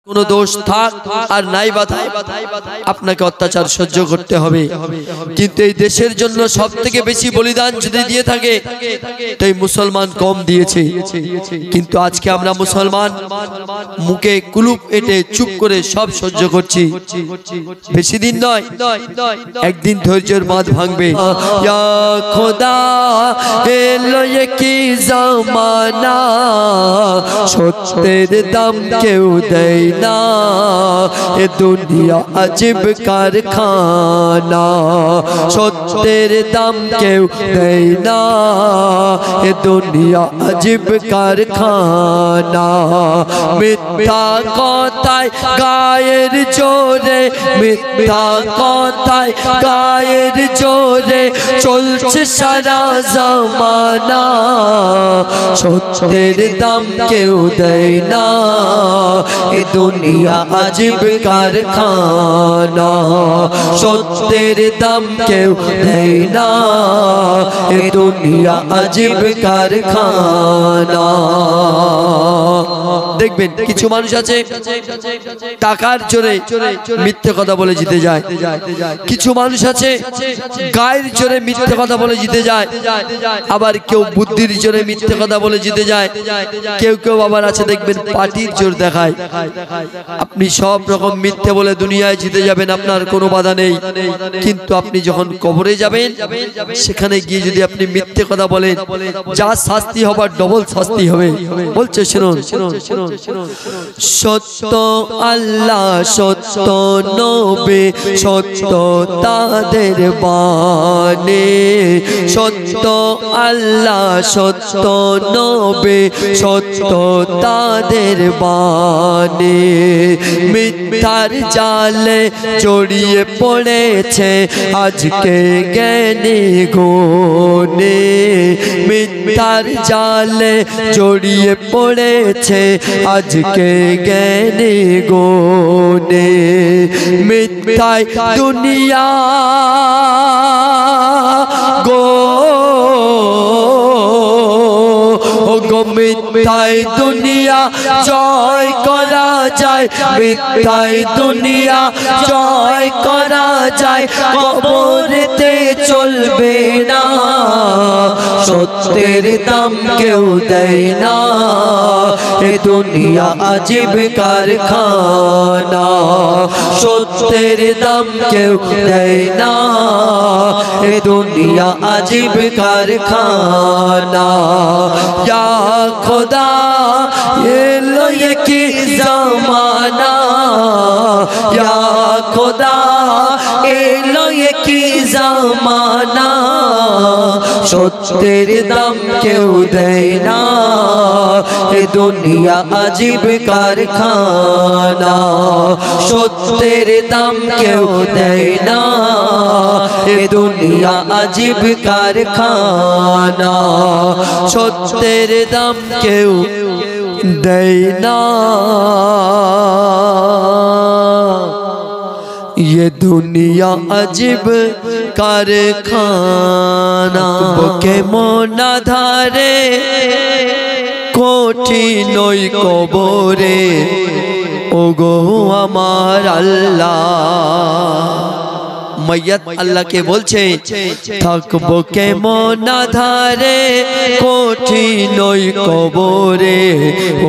কোনো দোষ থাক আর নাই বা থাক আপনাকে অত্যাচার সহ্য করতে হবে। কিন্তু এই দেশের জন্য সবথেকে বেশি বলিদান যদি দিয়ে থাকে তাই মুসলমান কম দিয়েছে। কিন্তু আজকে আমরা মুসলমান মুখে কুলুপ এঁটে চুপ করে সব সহ্য করছি। বেশি দিন নয়, একদিন ধৈর্যের বাঁধ ভাঙবে। ইয়া খোদা এলো কি জামানা, সত্যের দাম কেউ দেয় না, এ দুনিয়া আজব কারখানা, সত্যের দাম কেউ দেয় না, এ দুনিয়া আজব কারখানা। মিথ্যা কথায় গায়ের জোরে, মিথ্যা কথায় গায়ের জোরে চলছে সারা জামানা, সত্যের দাম কেউ দেয় না, এ দুনিয়া আজব কারখানা, সত্যের দাম কেউ দেয় না, এ দুনিয়া আজব কারখানা। দেখবেন কিছু মানুষ আছে টাকার জোরে মিথ্যে কথা বলে জিতে যায়, কিছু মানুষ আছে গায়ের জোরে মিথ্যে কথা বলে জিতে যায়, আবার কেউ বুদ্ধির জোরে মিথ্যে কথা বলে জিতে যায়, কেউ কেউ আবার আছে দেখবেন পার্টির জোর দেখায়। আপনি সব রকম মিথ্যে বলে দুনিয়ায় জিতে যাবেন, আপনার কোনো বাধা নেই। কিন্তু আপনি যখন কবরে যাবেন সেখানে গিয়ে যদি আপনি মিথ্যে কথা বলেন, যা শাস্তি হবার ডবল শাস্তি হবে। বলছে শুনুন, সত্য আল্লাহ সত্য নবী সত্য তাদের বাণী, সত্য আল্লাহ সত্য নবী সত্য তাদের বাণী, মিথ্যার জালে জড়িয়ে পড়েছে আজকে জ্ঞানী গুণী, মিথ্যার জালে জড়িয়ে পড়েছে আজকে জ্ঞানী গুণী, মিথ্যায় দুনিয়া গো মিথ্যায় দুনিয়া জয় করা যায়, মিথ্যায় দুনিয়া জয় করা যায়, কবরেতে চলবে না, সত্যের দাম কেউ দেয় না, এ দুনিয়া আজব কারখানা, সত্যের দাম কেউ দেয় না, এ দুনিয়া আজব কারখানা। ইয়া খোদা এলো কি জামানা, ইয়া খোদা এলো কি জামানা, সত্যের দাম কেউ দেয় না, এ দুনিয়া আজব কারখানা, সত্যের দাম কেউ দেয় না, এ দুনিয়া আজব কারখানা, সত্যের দাম কেউ দেয় না, ये दुनिया अजीब कारखाना। বুকে মোনা ধারে কঠিন ওই কবরে, ওগো আমার আল্লাহ, মাইয়াত আল্লাহকে বলছে থাকবো কেমন ধারে কঠিন ওই কবরে,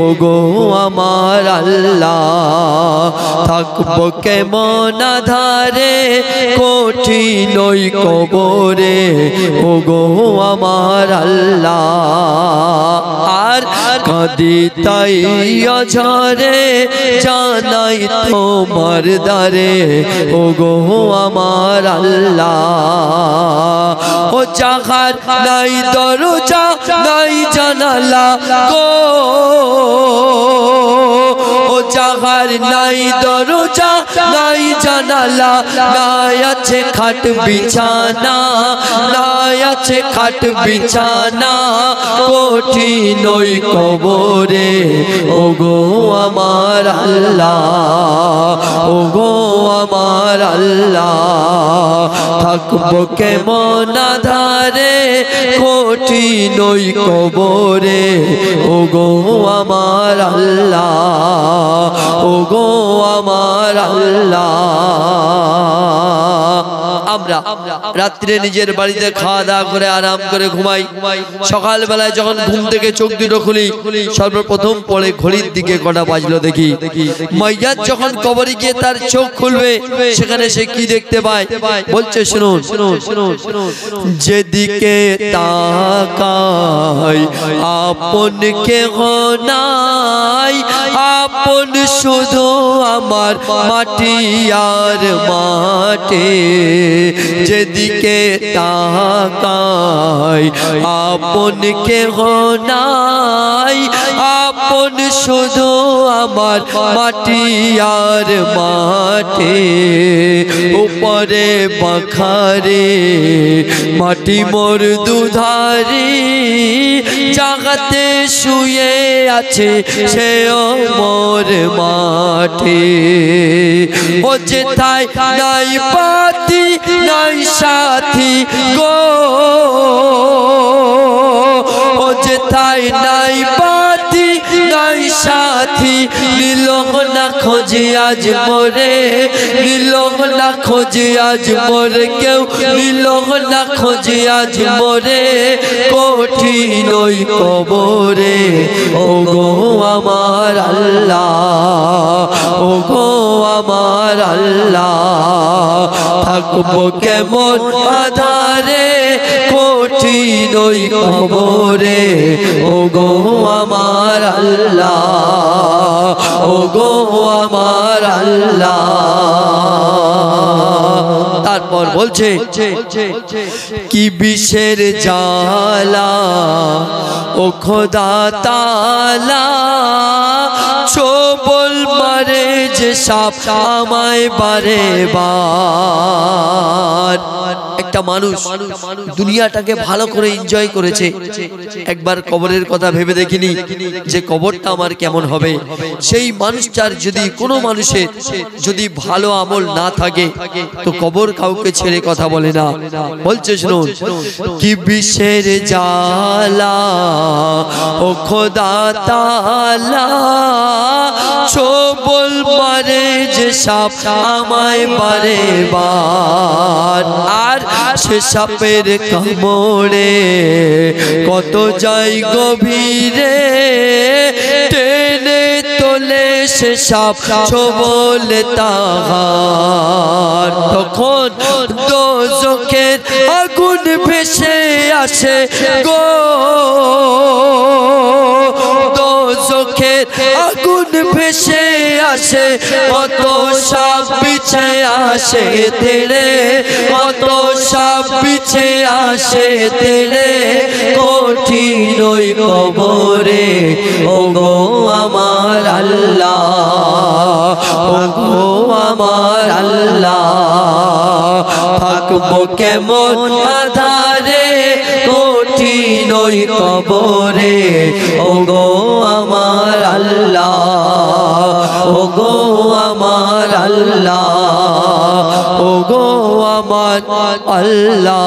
ওগো আমার আল্লাহ, থাকবো কেমন ধারে কঠিন ওই কবরে, ওগো আমার আল্লাহ, আর কাঁদি তাই অঝরে জানাই তোমার দ্বারে, ওগো আমার আল্লাহ, ও জাগার নাই দরজা নাই জানালা গো, ও জাগার নাই দরজা নাই জানালা, নাই আছে খাট বিছানা, নাই আছে খাট বিছানা, কঠিন ওই কবরে। ওগো আমার আল্লাহ, ওগো আমার আল্লাহ, থাকবো কেমন আধারে, কঠিন ওই কবরে। ওগো আমার আল্লাহ, ওগো আমার আল্লাহ। আমরা রাত্রে নিজের বাড়িতে খাওয়া দাওয়া করে আরাম করে ঘুমাই। সকাল বেলায় যখন ঘুম থেকে চোখ দুটো খুলি, সর্বপ্রথম পরে ঘড়ির দিকে কটা বাজলো দেখি। মাইয়াত যখন কবরে গিয়ে তার চোখ খুলবে, সেখানে সে কি দেখতে পায় বলছে শুনুন, যেদিকে তাকাই আপন কেহ নাই, আপন শুধু আমার মাটি আর মাটি। যেদিকে তাকাই আপন কেহ নাই, আপন শুধু আমার মাটি আর মাটি। উপরে পাখারে মাটি মোর দুধারি, জাগাতে শুয়ে আছে সেও মোর মাটি। ও যেথায় নাই পাতি নাই সাথী গো, ও যেথায় নাই পাতি নাই সাথী, নিলহ না খোঁজে আজ মোরে, নিলহ না খোঁজে আজ মোরে কেউ, নিলহ না খোঁজে আজ মোরে, কঠিন ওই কবরে। ওগো আমার আল্লাহ, ওগো আমার আল্লাহ, থাকবো কেমন আধারে, কঠিন ওই কবরে। ওগো আমার আল্লাহ, ওগো আমার আল্লাহ। তারপর বলছে কি বিষের জ্বালা ও খোদা তাআলা, ছোবল মারে যে সাপ আমায় বারে বার। একটা মানুষ দুনিয়াটাকে ভালো করে এনজয় করেছে, একবার কবরের কথা ভেবে দেখিনি যে কবরটা আমার কেমন হবে। সেই মানুষটার যদি কোনো মানুষের যদি ভালো আমল না থাকে, তো কবর কাউকে ছেড়ে কথা বলে না। বলছে শুনুন, কি বিষের জ্বালা ও খোদা তাআলা, ছোবল মারে যে সাপ আমায় বারে বার। আর সে সাপের কামড়ে কত যাই গভীরে, টেনে তোলে সে সাপ ছোবল তাহার। তখন দোজখের আগুন ভেসে আসে গো, দোজখের আগুন ভেসে আসে, কত সাপ পিছে আসে তেড়ে, কত সাপ পিছে আসে তেড়ে, কঠিন ওই কবরে। ওগো আমার আল্লাহ, ওগো আমার আল্লাহ, থাকবো কেমন আধারে, কঠিন ওই কবরে। ওগো আমার আল্লাহ, ওগো আমার আল্লাহ, ওগো আমার আল্লাহ।